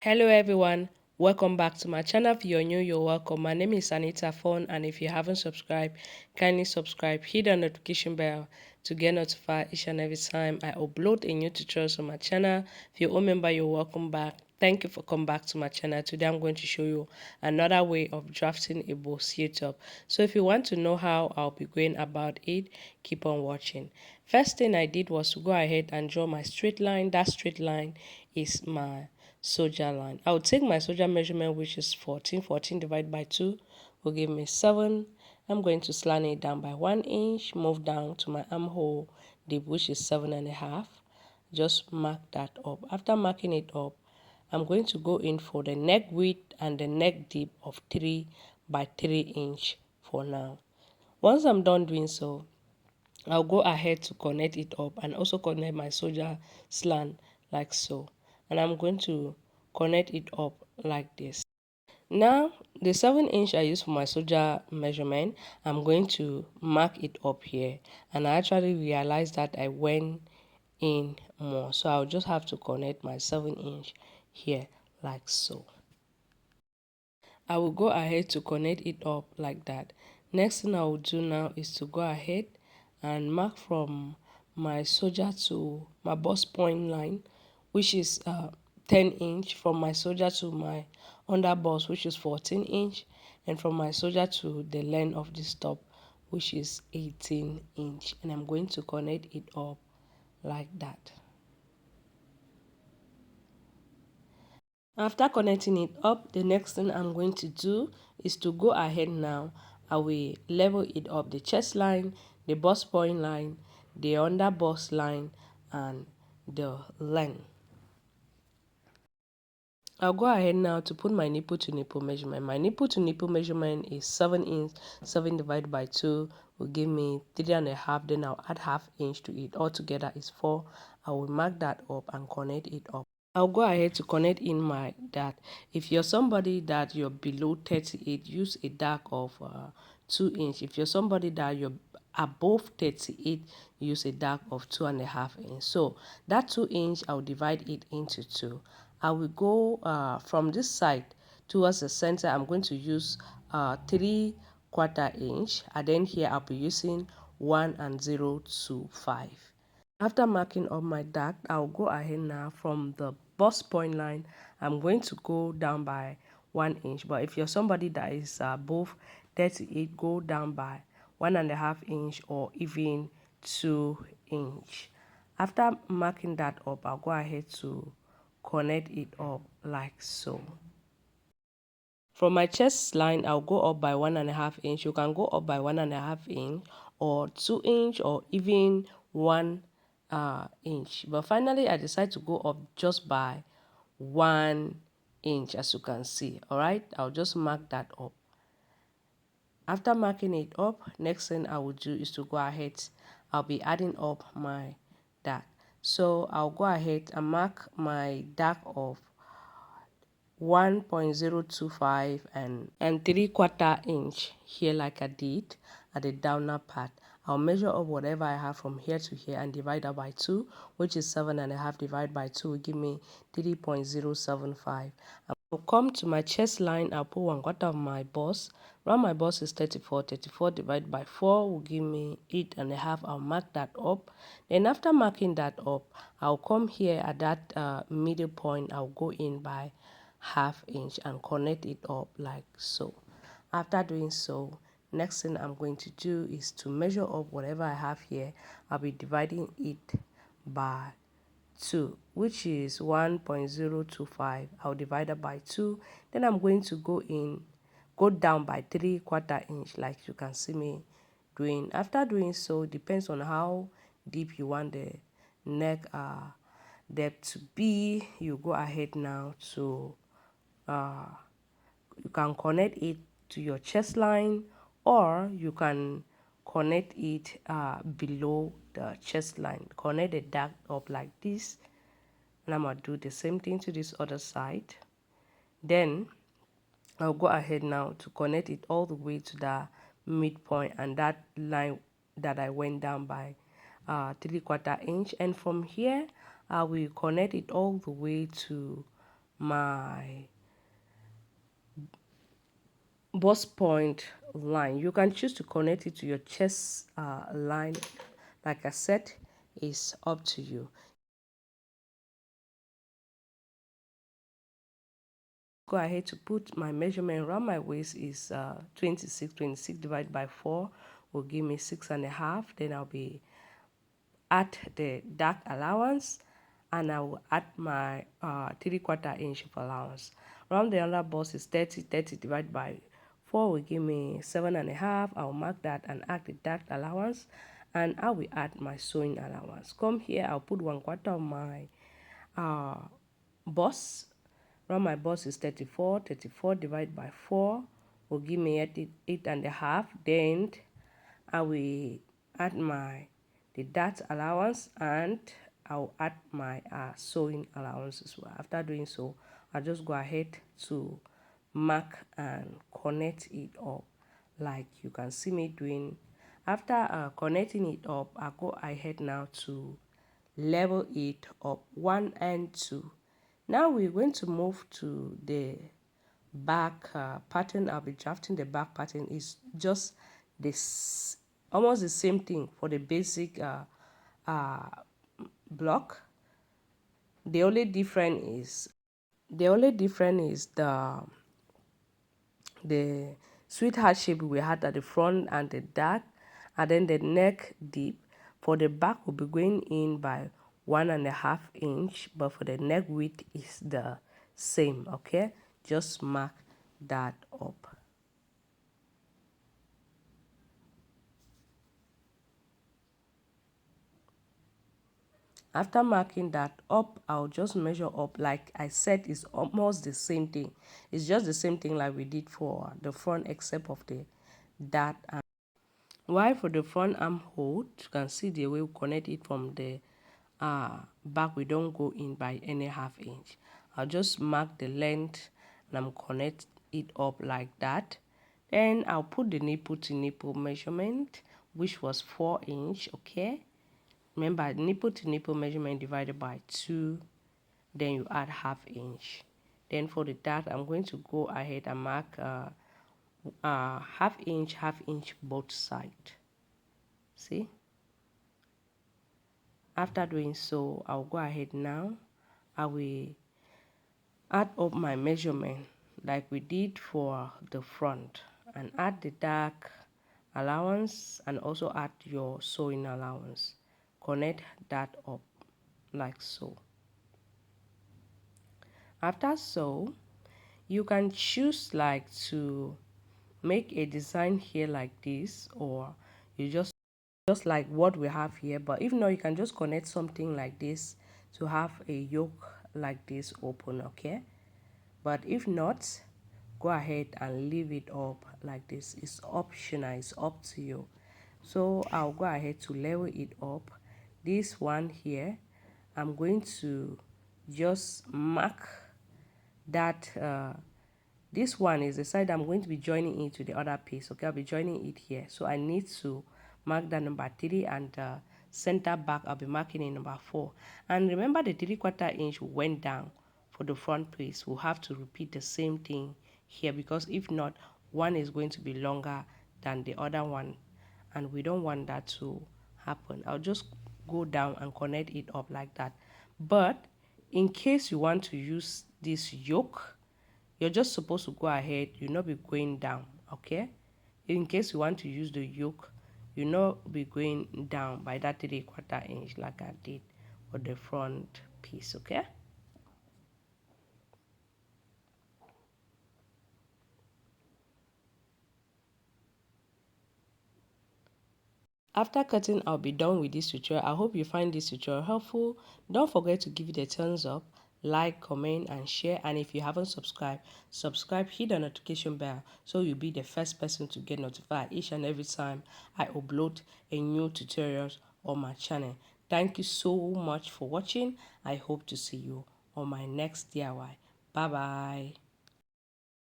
Hello everyone, welcome back to my channel. If you're new, you're welcome. My name is Anita phone, and if you haven't subscribed, kindly subscribe, hit the notification bell to get notified each and every time I upload a new tutorial on my channel. If you're a member, you're welcome back. Thank you for coming back to my channel. Today I'm going to show you another way of drafting a Bustier top. So if you want to know how I'll be going about it, keep on watching. First thing I did was to go ahead and draw my straight line. That straight line is my soldier line. I will take my soldier measurement, which is 14. 14 divided by 2 will give me 7. I'm going to slant it down by 1 inch, move down to my armhole deep, which is 7.5. Just mark that up. After marking it up, I'm going to go in for the neck width and the neck deep of 3 by 3 inch for now. Once I'm done doing so, I'll go ahead to connect it up and also connect my soldier slant like so. And I'm going to connect it up like this. Now, the 7 inch I use for my soldier measurement, I'm going to mark it up here. And I actually realized that I went in more. So I'll just have to connect my 7 inch here like so. I will go ahead to connect it up like that. Next thing I will do now is to go ahead and mark from my soldier to my bust point line, which is 10 inch, from my soldier to my under bust, which is 14 inch, and from my soldier to the length of this top, which is 18 inch. And I'm going to connect it up like that. After connecting it up, the next thing I'm going to do is to go ahead now. I will level it up, the chest line, the bust point line, the under bust line, and the length. I'll go ahead now to put my nipple to nipple measurement. My nipple to nipple measurement is 7 inch. 7 divided by 2 will give me 3.5. Then I'll add half inch to it. Altogether is 4. I will mark that up and connect it up. I'll go ahead to connect in my dart. If you're somebody that you're below 38, use a dart of 2 inch. If you're somebody that you're above 38, use a dart of 2.5 inch. So that 2 inch, I'll divide it into 2. I will go from this side towards the center. I'm going to use 3/4 inch, and then here I'll be using 1.025. After marking up my dart, I'll go ahead now from the bust point line. I'm going to go down by 1 inch. But if you're somebody that is above 38, go down by 1.5 inch or even 2 inch. After marking that up, I'll go ahead to connect it up like so. From my chest line, I'll go up by 1.5 inch. You can go up by 1.5 inch or 2 inch or even 1 inch. But finally, I decided to go up just by 1 inch, as you can see. All right, I'll just mark that up. After marking it up, next thing I will do is to go ahead. I'll be adding up my dart. So I'll go ahead and mark my dart of 1.025 and 3/4 inch here, like I did at the downer part. I'll measure up whatever I have from here to here and divide that by 2, which is 7.5 divided by 2 will give me 3.075. I'll come to my chest line. I'll put 1/4 of my bust. Round my bust is 34. 34 divided by 4 will give me 8.5. I'll mark that up. Then after marking that up, I'll come here at that middle point. I'll go in by half inch and connect it up like so. After doing so, next thing I'm going to do is to measure up whatever I have here. I'll be dividing it by 2, which is 1.025. I'll divide it by 2. Then I'm going to go down by 3/4 inch, like you can see me doing. After doing so, depends on how deep you want the neck depth to be. You go ahead now to you can connect it to your chest line, or you can connect it below the chest line. Connect the dart up like this, and I'm gonna do the same thing to this other side. Then I'll go ahead now to connect it all the way to the midpoint and that line that I went down by 3/4 inch, and from here I will connect it all the way to my bust point line. You can choose to connect it to your chest line. Like I said, it's up to you. Go ahead to put my measurement around my waist is 26. 26 divided by 4 will give me 6.5. Then I'll be add the dark allowance, and I will add my 3/4 inch of allowance. Round the other bust is 30. 30 divided by 4 will give me 7.5. I'll mark that and add the dark allowance, and I will add my sewing allowance. Come here, I'll put 1/4 of my bust. Round my bust is 34. 34 divided by 4 will give me 8.5. Then I will add my the dart allowance, and I'll add my sewing allowance as well. After doing so, I'll just go ahead to mark and connect it up like you can see me doing. After connecting it up, I'll go ahead now to level it up 1 and 2. Now we're going to move to the back pattern. I'll be drafting the back pattern. Is just this almost the same thing for the basic uh, block. The only difference is the sweetheart shape we had at the front and the dark, and then the neck deep. For the back will be going in by 1.5 inch, but for the neck width is the same. Okay, just mark that up. After marking that up, I'll just measure up. Like I said, it's almost the same thing. It's just the same thing like we did for the front, except of the that. While for the front armhole, you can see the way we connect it from the back. We don't go in by any 1/2 inch. I'll just mark the length and I'm connect it up like that. Then I'll put the nipple to nipple measurement, which was 4 inch. Okay, remember, nipple to nipple measurement divided by 2, then you add 1/2 inch. Then for the dart, I'm going to go ahead and mark 1/2 inch, 1/2 inch both sides. See, after doing so, I'll go ahead now. I will add up my measurement like we did for the front, and add the dark allowance and also add your sewing allowance. Connect that up like so. After so, you can choose like to make a design here like this, or you just like what we have here. But if not, you can just connect something like this to have a yoke like this open. Okay, but if not, go ahead and leave it up like this. It's optional, it's up to you. So I'll go ahead to level it up. This one here, I'm going to just mark that this one is the side I'm going to be joining it to the other piece. Okay, I'll be joining it here, so I need to mark that number 3, and center back I'll be marking in number 4. And remember, the 3/4 inch went down for the front piece. We'll have to repeat the same thing here, because if not, one is going to be longer than the other one, and we don't want that to happen. I'll just go down and connect it up like that. But in case you want to use this yoke, you're just supposed to go ahead, you not be going down. Okay, in case you want to use the yoke, you not be going down by that 3/4 inch like I did for the front piece. Okay, after cutting, I'll be done with this tutorial. I hope you find this tutorial helpful. Don't forget to give it a thumbs up, like, comment, and share. And if you haven't subscribed, subscribe, hit the notification bell so you'll be the first person to get notified each and every time I upload a new tutorials on my channel. Thank you so much for watching. I hope to see you on my next DIY. Bye bye.